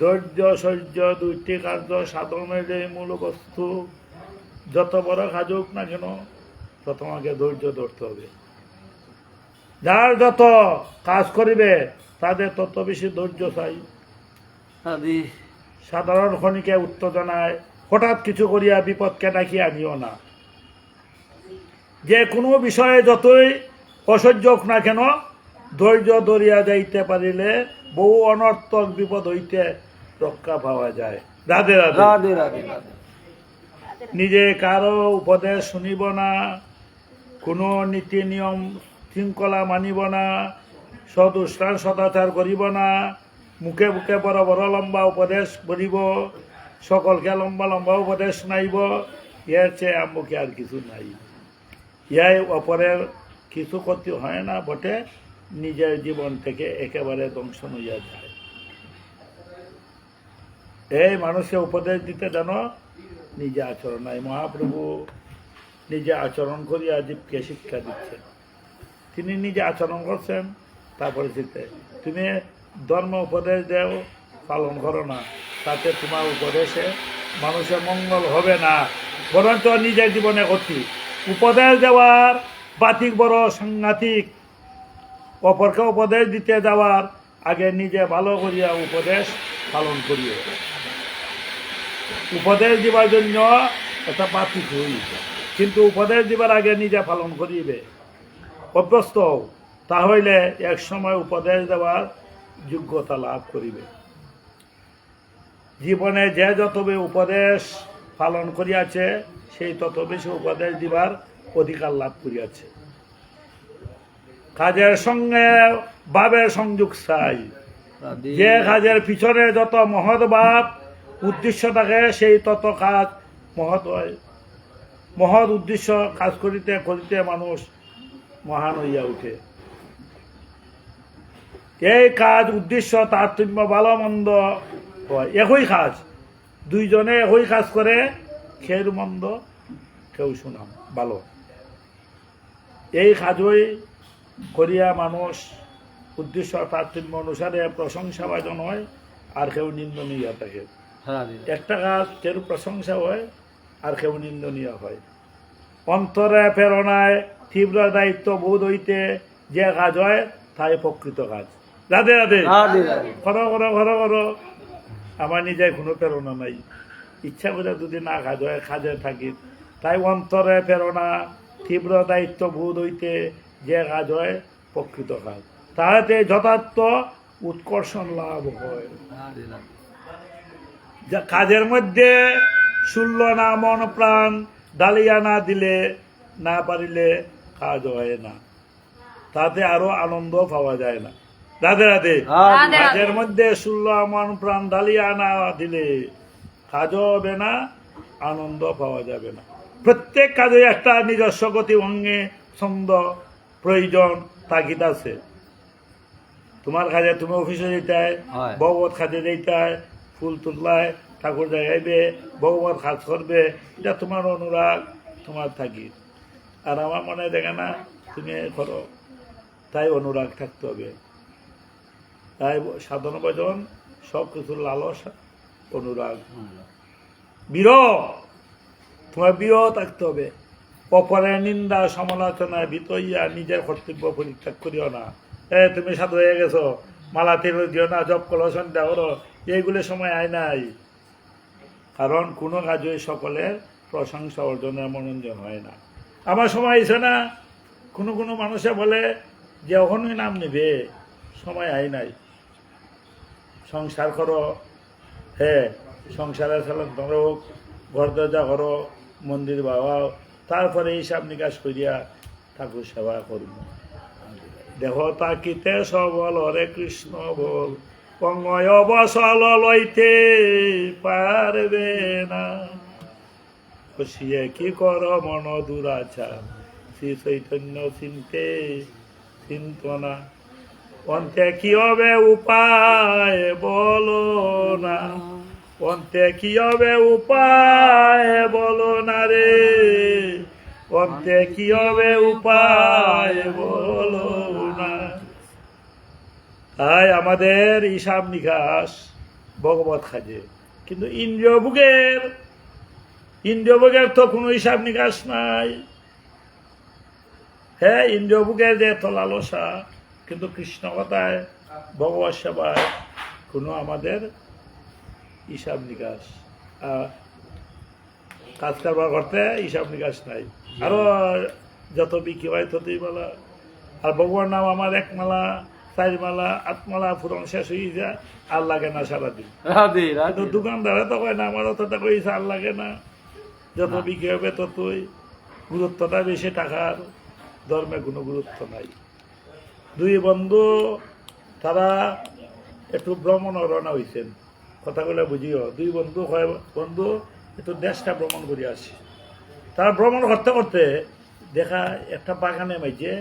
[SPEAKER 1] ধৈর্য সহ্য, দুইটি কার্য সাধনের মূল বস্তু। যত বড় কাজ হোক না কেন, প্রথম আগে ধৈর্য ধরতে হবে। যার যত কাজ করিবে তাদের তত বেশি ধৈর্য চাই।
[SPEAKER 2] আদি
[SPEAKER 1] সাধারণ ক্ষণিকে উত্তেজনায় হঠাৎ কিছু করিয়া বিপদকে ডাকিয়া নিও না। যে কোনো বিষয়ে যতই অসহ্য হোক না কেন, ধৈর্য ধরিয়া যাইতে পারিলে বহু অনর্থক বিপদ হইতে রক্ষা পাওয়া যায়। রাধে রাধে।
[SPEAKER 2] রাধে রাধে রাধে।
[SPEAKER 1] নিজে কারো উপদেশ শুনিব না, কোনো নীতি নিয়ম শৃঙ্খলা মানিব না, সদুষ্টান সদাচার করিব না, মুখে মুখে বড় বড় লম্বা উপদেশ বলিব, সকলকে লম্বা লম্বা উপদেশ শুনাইব, ইয়ার চেয়ে আমুকে আর কিছু নাই। ইয়াই অপরের কিছু ক্ষতি হয় না বটে, নিজের জীবন থেকে একেবারে ধ্বংস হইয়া যায়। এই মানুষকে উপদেশ দিতে জানো, নিজে আচরণ নাই। মহাপ্রভু নিজে আচরণ করিয়া জীবকে শিক্ষা দিচ্ছেন। তিনি নিজে আচরণ করছেন, তারপরে শিখতে তুমি ধর্ম উপদেশ দেও, পালন করো না, তাতে তোমার উপদেশে মানুষের মঙ্গল হবে না, বরঞ্চ নিজের জীবনে ক্ষতি। উপদেশ দেওয়ার বাতিক বড় সাংঘাতিক। অপরকে উপদেশ দিতে যাওয়ার আগে নিজে ভালো করিয়া উপদেশ পালন করিও। উপদেশ দিবার জন্য একটা বাতিক হই, কিন্তু উপদেশ দিবার আগে নিজে পালন করিবে, অভ্যস্ত হও, তাহলে এক সময় উপদেশ দেওয়ার যোগ্যতা লাভ করিবে। জীবনে যে যত উপদেশ পালন করিয়াছে, সেই তত বেশি উপদেশ দিবার অধিকার লাভ করিয়াছে। কাজের সঙ্গে ভাবের সংযোগ চাই।
[SPEAKER 2] রাধে
[SPEAKER 1] যে কাজের পিছনে যত মহৎ ভাব উদ্দেশ্য থাকে, সেই তত কাজ মহৎ হয়। মহৎ উদ্দেশ্য কাজ করিতে করিতে মানুষ মহান হইয়া উঠে। এই কাজ উদ্দেশ্য তারতম্য ভালো মন্দ হয়, একই কাজ, দুইজনে একই কাজ করে, খের মন্দ কেউ শুনাম ভালো। এই কাজই করিয়া মানুষ উদ্দেশ্য তারতম্য অনুসারে প্রশংসা ভাজন হয়, আর কেউ নিন্দনীয় থাকে।
[SPEAKER 2] রাধে
[SPEAKER 1] একটা কাজ কেউ প্রশংসা হয়, আর কেউ নিন্দনীয় হয়। অন্তরে প্রেরণায় তীব্র দায়িত্ব বোধ হইতে যে কাজ হয়, তাই প্রকৃত কাজ। রাধে রাধে।
[SPEAKER 2] রাধে রাধে।
[SPEAKER 1] করো করো করো করো, আমার নিজে কোনো প্রেরণা নাই, ইচ্ছা করে যদি না কাজ হয়, কাজে থাকি। তাই অন্তরে প্রেরণা তীব্র দায়িত্ব বোধ হইতে যে কাজ হয়, প্রকৃত কাজ, তাহাতে যথার্থ উৎকর্ষণ লাভ হয়।
[SPEAKER 2] রাধে রাধে।
[SPEAKER 1] যা কাজের মধ্যে শূন্য না মন প্রাণ ডালিয়া না দিলে, না পারিলে কাজ হয় না, তাতে আরো আনন্দ পাওয়া যায় না। রাধে রাধে।
[SPEAKER 2] রাধে
[SPEAKER 1] কাজের মধ্যে শূন্য মন প্রাণ ডালিয়া না দিলে কাজও হবে না, আনন্দ পাওয়া যাবে না। প্রত্যেক কাজে একটা নিজস্ব গতি ভঙ্গি ছন্দ প্রয়োজন তাগিদ আছে। তোমার কাজে তুমি অফিসে যেতে,
[SPEAKER 2] হয়।
[SPEAKER 1] ভগবত কাজে যেতে, ফুল তুললায়, ঠাকুর জাগাইবে, ভগবত কাজ করবে, এটা তোমার অনুরাগ, তোমার থাকি। আর আমার মনে দেখে না তুমি করো, তাই অনুরাগ থাকতে হবে। তাই সাধন ভজন সব কিছুর লালস অনুরাগ, বিরহ, তোমার বিরহ থাকতে হবে। অপরের নিন্দা সমালোচনায় ভিতইয়া নিজের কর্তব্য পরিত্যাগ করিও না। তুমি সাধু হয়ে গেছো, মালা তিল দিও না, জপ করো, সন্ধ্যা করো, এইগুলো সময় আয় নাই। কারণ কোনো কাজই সকলের প্রশংসা অর্জনের মনোরঞ্জন হয় না। আমার সময় আইছে না, কোনো কোনো মানুষে বলে যে ওখানে নাম নেবে, সময় আয় নাই। সংসার করো, হ্যাঁ, সংসারের চালন করো, ঘর দরজা করো, মন্দির বাবাও, তারপরে হিসাব নিকাশ করিয়া ঠাকুর সেবা করব। দেহ তাকিতে সবল হরে কৃষ্ণ বল, পঙ্গয় অবসল লইতে পারবে না, বসিয়ে কি কর মন দুরাচার, শ্রী চৈতন্য চিনতে চিন্ত না। অন্তে কি হবে উপায় বলো না, অন্তে কি হবে উপায় বলো না রে, অন্তে কি হবে উপায় বলো না। তাই আমাদের হিসাব নিকাশ ভগবত খাজে, কিন্তু ইন্দ্রিয় ভোগের তো কোনো হিসাব নিকাশ নাই। হ্যাঁ, ইন্দ্রিয় ভোগের যে এত লালসা, কিন্তু কৃষ্ণ কথায় ভগবত সেবায় কোনো আমাদের হিসাব নিকাশ কাজ কারবার করতে হিসাব নিকাশ নাই আরো যত বিক্রি হয় ততই বলা আর ভগবান নাম আমার এক মালা চার মালা আট মালা পুরন শেষ হয়ে যায় আর লাগে না সারাদিন
[SPEAKER 2] রাধে
[SPEAKER 1] কিন্তু
[SPEAKER 2] রাধে
[SPEAKER 1] দোকানদারে তো কয় না আমার অতটা কইছে আর লাগে না যত বিক্রি হবে ততই গুরুত্বটা বেশি টাকার ধর্মে কোনো গুরুত্ব নাই দুই বন্ধু তারা একটু ভ্রমণ রওনা হয়েছেন কথাগুলো বুঝিও দুই বন্ধু হয় বন্ধু একটু দেশটা ভ্রমণ করে আসি তারা ভ্রমণ করতে করতে দেখা একটা বাগানে মাইছে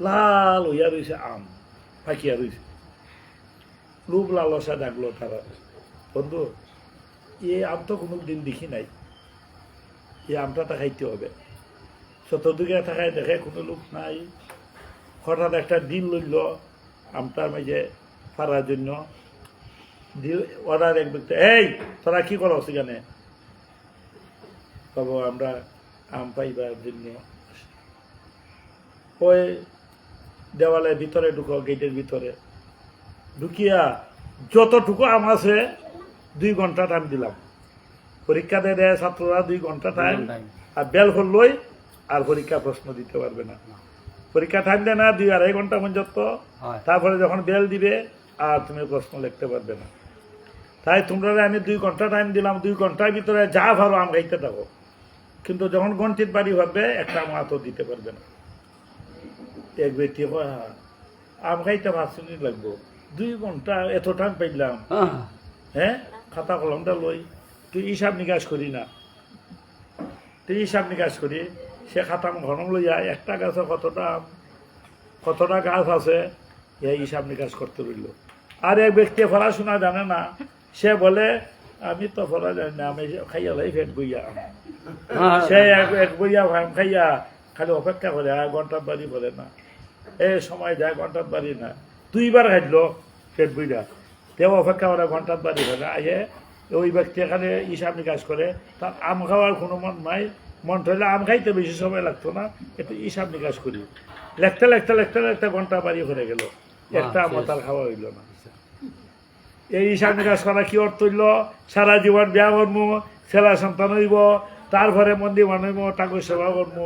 [SPEAKER 1] লাল হইয়া রয়েছে আম পাকিয়া রয়েছে লোভ লালসা ডাকলো তারা বন্ধু এই আম তো কোনো দিন দেখি নাই এই আমটা তা খাইতে হবে চতুর্দিকে থাকায় দেখে কোনো লোক নাই হঠাৎ একটা দিন লইল আমটার মাঝে পারার জন্য অর্ডার এক ব্যক্তি এই তোরা কি করো সেখানে বাবু আমরা আম পাইবার জন্য ওই দেওয়ালের ভিতরে ঢুকো গেটের ভিতরে ঢুকিয়া যতটুকু আম আছে 2 ঘন্টা টাইম দিলাম পরীক্ষা দেয় ছাত্ররা 2 ঘন্টা টাইম আর বেল হলই আর পরীক্ষা প্রশ্ন দিতে পারবে না পরীক্ষা টাইম দেয় না 2-2.5 ঘন্টা পর্যন্ত তারপরে যখন বেল দিবে আর তুমি প্রশ্ন লিখতে পারবে না তাই তোমরা আমি 2 ঘন্টা টাইম দিলাম 2 ঘন্টার ভিতরে যা ভালো আম খাইতে থাকো কিন্তু যখন গণিত বাড়ি হবে একটা আম তো দিতে পারবে না এক ব্যক্তি কয় আম খাইতে 5 মিনিট লাগবো 2 ঘন্টা এত টাইম পাইলাম হ্যাঁ খাতা কলমটা লই তুই হিসাব নিকাশ করি না তুই হিসাব নিকাশ করি সে খাতা ঘন লইয়া একটা গাছে কতটা গাছ আছে এই হিসাব নিকাশ করতে রইল আর এক ব্যক্তি পড়াশোনা জানে না সে বলে আমি তো পড়া জানি না আমি খাইয়া লাই ফেট বইয়া সে এক বইয়া খাইয়া খালি অপেক্ষা করে আর ঘন্টার বাড়ি বলে না এই সময় যায় ঘন্টার বাড়ি না 2 বার খাইলো পেট বইয়া তেও অপেক্ষা করে ঘন্টার বাড়ি বলে আইয়ে ওই ব্যক্তি এখানে হিসাব নিকাশ করে তার আম খাওয়ার কোনো মন নাই মন ধরলে আম খাইতে বেশি সময় লাগতো না একটু হিসাব নিকাশ করি লেখতে ঘন্টা বাড়ি হয়ে গেল একটা আম তার খাওয়া হইল না এই হিসাব নিকাশ করা কি অর্থ হইল সারা জীবন বিয়া করবো ছেলা সন্তান হইব তারপরে মন্দির বানাইব ঠাকুর সেবা করবো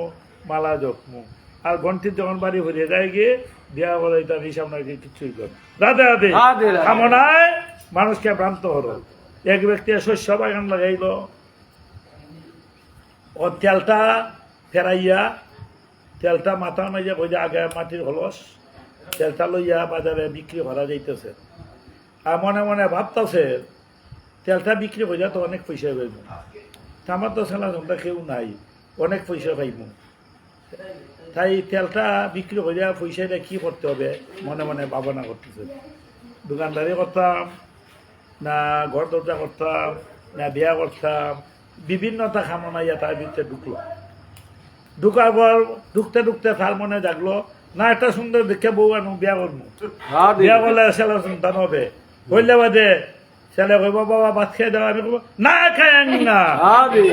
[SPEAKER 1] মালা জপমু আর ঘন্টির যখন বাড়ি ভরিয়ে যায় গিয়ে বিয়া বলে তার হিসাব নাকি কিছুই কর রাধে রাধে কামনায় মানুষকে ভ্রান্ত হল এক ব্যক্তি শস্য বাগান লাগাইল ও তেলটা ফেরাইয়া তেলটা মাথার মাঝে ওই যে আগে মাটির হলস তেলটা লইয়া বাজারে বিক্রি করা যাইতেছে আর মনে মনে ভাবতেছে তেলটা বিক্রি হয়ে যায় তো অনেক পয়সা পাইব আমার তো ছেলা জনটা কেউ নাই অনেক পয়সা পাইব তাই তেলটা বিক্রি হয়ে যায় পয়সাটা কি করতে হবে মনে মনে ভাবনা করতেছে দোকানদারি করতাম না ঘর দরজা করতাম না বিয়া করতাম বিভিন্নতা কামনাইয়া তার ভিতরে ঢুকার পর ঢুকতে তার মনে জাগলো না একটা সুন্দর দেখে বউ আনো বিয়া করবো বিয়া করলে ছেলের সন্তান হবে বললে বাদে ছেলে কইব বাবা ভাত খেয়ে দেওয়া আমি কইব না খাই আনি না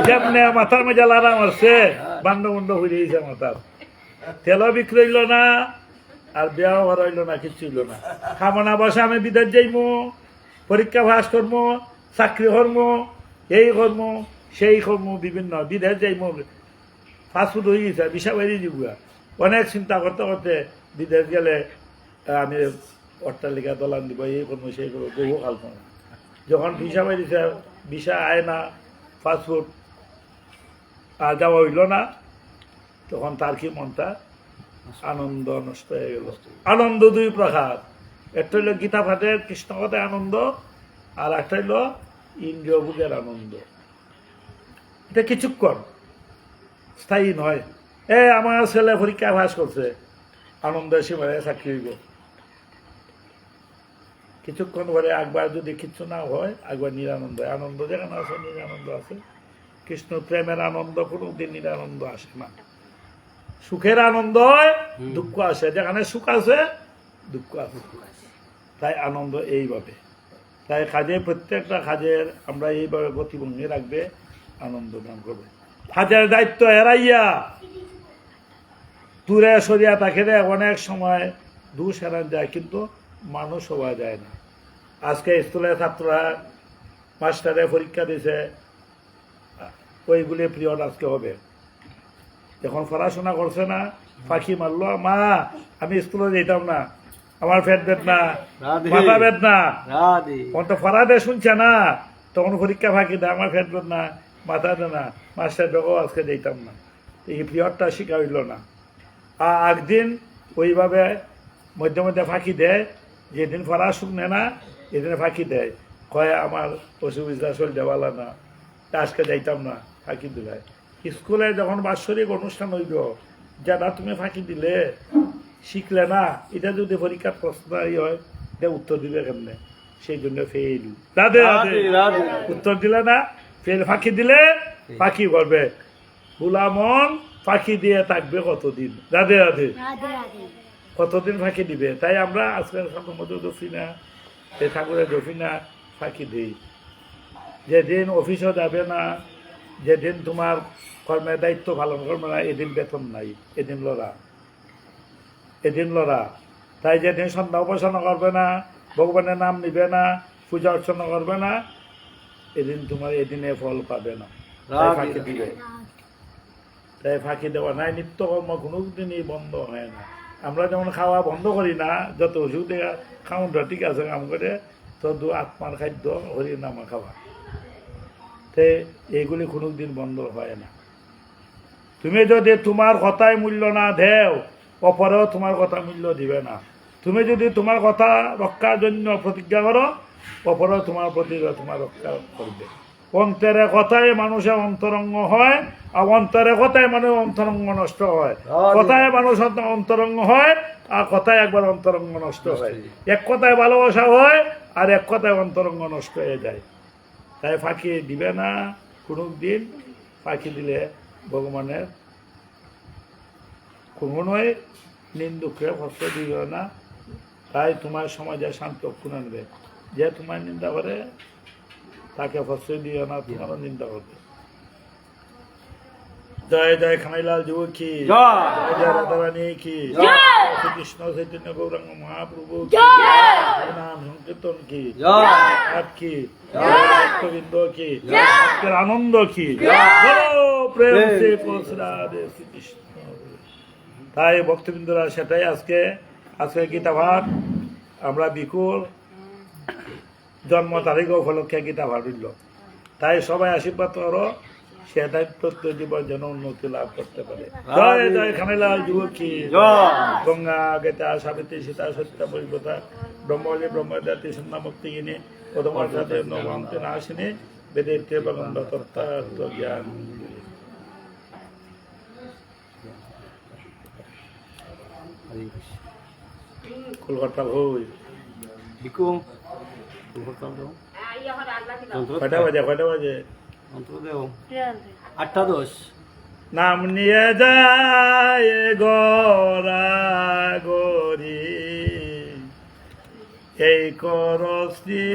[SPEAKER 1] যেমনি মাথার মধ্যে লাড়া মারছে বান্ড বন্ধ হয়ে দিয়েছে মাথার তেলও বিক্রি হইল না আর বিয়াও ঘর হইল না কিছু হইল না খামনা বসে আমি বিদেশ যাইমু পরীক্ষা পাস করবো চাকরি করবো এই করবো সেই করবো বিভিন্ন বিদেশ যাইমু ফাস্টফুড হয়ে গেছে বিশা বাইরে দিব অনেক চিন্তা করতে করতে বিদেশ গেলে আমি অট্টালিকা দলান দিব এই করবো সেই করবো বহু খালতো না যখন ভিসা বাইরেছে ভিসা আয় না ফাস্টফুড আর যাওয়া হইল না তখন তার কি মনটা আনন্দ নষ্ট হয়ে গেল আনন্দ 2 প্রকার একটা হইল গীতা পাঠের কৃষ্ণ কথায় আনন্দ আর একটা হইল ইন্দ্রিয় ভোগের আনন্দ এটা কিছুক্ষণ স্থায়ী নয় আমার ছেলে পরীক্ষা পাস করছে আনন্দ সীমায় চাকরি হইব কিছুক্ষণ পরে একবার যদি কিচ্ছু না হয় একবার নিরানন্দ আনন্দ যেখানে আছে নিরানন্দ আছে কৃষ্ণ প্রেমের আনন্দ কোনোদিন নিরানন্দ আসে না সুখের আনন্দ হয় দুঃখ আসে যেখানে সুখ আছে দুঃখ আছে তাই আনন্দ এইভাবে তাই কাজে প্রত্যেকটা কাজের আমরা এইভাবে গতিভঙ্গি রাখবে আনন্দ দান করবে কাজের দায়িত্ব এড়াইয়া দূরে সরিয়া তাকে অনেক সময় দূর সেরা যায় কিন্তু মানুষ হওয়া যায় না আজকে স্কুলের ছাত্ররা মাস্টারে পরীক্ষা দিছে, ওইগুলি পিরিয়ড আজকে হবে। এখন পড়াশোনা করছে না, ফাঁকি মারলো, মা আমি স্কুলে যেতাম না, আমার পেট বেদনা,
[SPEAKER 2] রাধে।
[SPEAKER 1] মাথা বেদনা,
[SPEAKER 2] রাধে
[SPEAKER 1] তখন তো পড়াতে শুনছে না, তখন পরীক্ষা ফাঁকি দেয়, আমার পেট বেদনা, মাথা বেদনা, মাস্টার দেখো আজকে যেতাম না। এই পিরিয়ডটা শিখা হইল না। আর একদিন ওইভাবে মধ্যে মধ্যে ফাঁকি দেয়, যেদিন পড়া শুনে না এদিন ফাঁকি দেয়, কয় আমার অসুবিধা চলতে পারল না, তা আজকে যাইতাম না, ফাঁকি দিলে। স্কুলে যখন বাৎসরিক অনুষ্ঠান হইল, যারা তুমি ফাঁকি দিলে, শিখলে না, এটা যদি পরীক্ষার প্রশ্ন হয় এটা উত্তর দিবে কেমনে, সেই জন্য ফেল। রাধে রাধে।
[SPEAKER 2] রাধে রাধে
[SPEAKER 1] উত্তর দিলে না, ফেল। ফাঁকি দিলে ফাঁকি করবে, গুলামন ফাঁকি দিয়ে থাকবে কতদিন। রাধে রাধে। কতদিন ফাঁকি দিবে? তাই আমরা আজকাল মধ্যে দফি না, এই ঠাকুরের দফি না, ফাঁকি দিই। যেদিন অফিসও যাবে না, যেদিন তোমার কর্মের দায়িত্ব পালন করবে না, এদিন বেতন নাই, এদিন লড়া, এদিন লড়া। তাই যেদিন সন্ধ্যা উপাসনা করবে না, ভগবানের নাম নিবে না, পূজা অর্চনা করবে না, এদিন তোমার এদিনে ফল পাবে না। তাই ফাঁকি দিবে। তাই ফাঁকি দেওয়া নাই। নিত্যকর্ম কোনো দিনই বন্ধ হয় না। আমরা যেমন খাওয়া বন্ধ করি না, যত ওষুধ খাওয়াটা ঠিক আছে কাম করে, তত আত্মার খাদ্য হরি নামা খাওয়া, তে এইগুলি কোনো দিন বন্ধ হয় না। তুমি যদি তোমার কথায় মূল্য না দেও, অপরেও তোমার কথা মূল্য দিবে না। তুমি যদি তোমার কথা রক্ষার জন্য প্রতিজ্ঞা করো, অপরেও তোমার প্রতি তোমার রক্ষা করবে। অন্তরে কথায় মানুষের অন্তরঙ্গ হয়, আর অন্তরে কথায় মানুষের অন্তরঙ্গ নষ্ট হয়। কথায় মানুষ অন্তরঙ্গ হয়, আর কথায় একবার অন্তরঙ্গ নষ্ট হয়। এক কথায় ভালোবাসা হয়, আর এক কথায় অন্তরঙ্গ নষ্ট হয়ে যায়। তাই ফাঁকি দিবে না কোনো দিন। ফাঁকি দিলে ভগবানের কোনোই নিন্দুকে কষ্ট দিবে না। তাই তোমার সমাজে শান্ত ক্ষুণ আনবে। যে তোমার নিন্দা করে তাকে প্রশ্রয় দিও না, তোমারও নিন্দা করবে। জয় জয় খানাইলাল যুব কি,
[SPEAKER 2] জয়।
[SPEAKER 1] জয় জয় রাধারানী কি,
[SPEAKER 2] জয়।
[SPEAKER 1] শ্রীকৃষ্ণ চৈতন্য গৌরাঙ্গ মহাপ্রভু কি, নাম সংকীর্তন কি,
[SPEAKER 2] জয়।
[SPEAKER 1] পাঠ কি,
[SPEAKER 2] জয়।
[SPEAKER 1] ভক্তবৃন্দ কি, ভক্তের আনন্দ কি, বলো প্রেম সে পৌঁছ রাধে শ্রীকৃষ্ণ। তাই ভক্তবৃন্দরা সেটাই আজকে গীতা পাঠ আমরা বিকুল জন্ম তারিখ উপলক্ষে গীতা পাঠ হইল। তাই সবাই আশীর্বাদ করো, সেটাই প্রত্যেক জীবন যেন উন্নতি লাভ করতে পারে। জয় জয় খানাইলাল যুবকী,
[SPEAKER 2] জয়।
[SPEAKER 1] গঙ্গা গীতা সাবিত্রী সীতা সত্যা পরিবতা ব্রহ্মজি ব্রহ্মজাতি সন্ধ্যা মুক্তি গিনে প্রথমার সাথে নবন্তে নাশিনী বেদের বগন্ধ তত্ত্ব জ্ঞান। কলকাতা হই
[SPEAKER 2] ভিকু
[SPEAKER 1] কয়টা বাজে?
[SPEAKER 2] যন্ত্র দেও 8:10।
[SPEAKER 1] নাম নিয়ে যায় গরা গরি, এই করশ্রী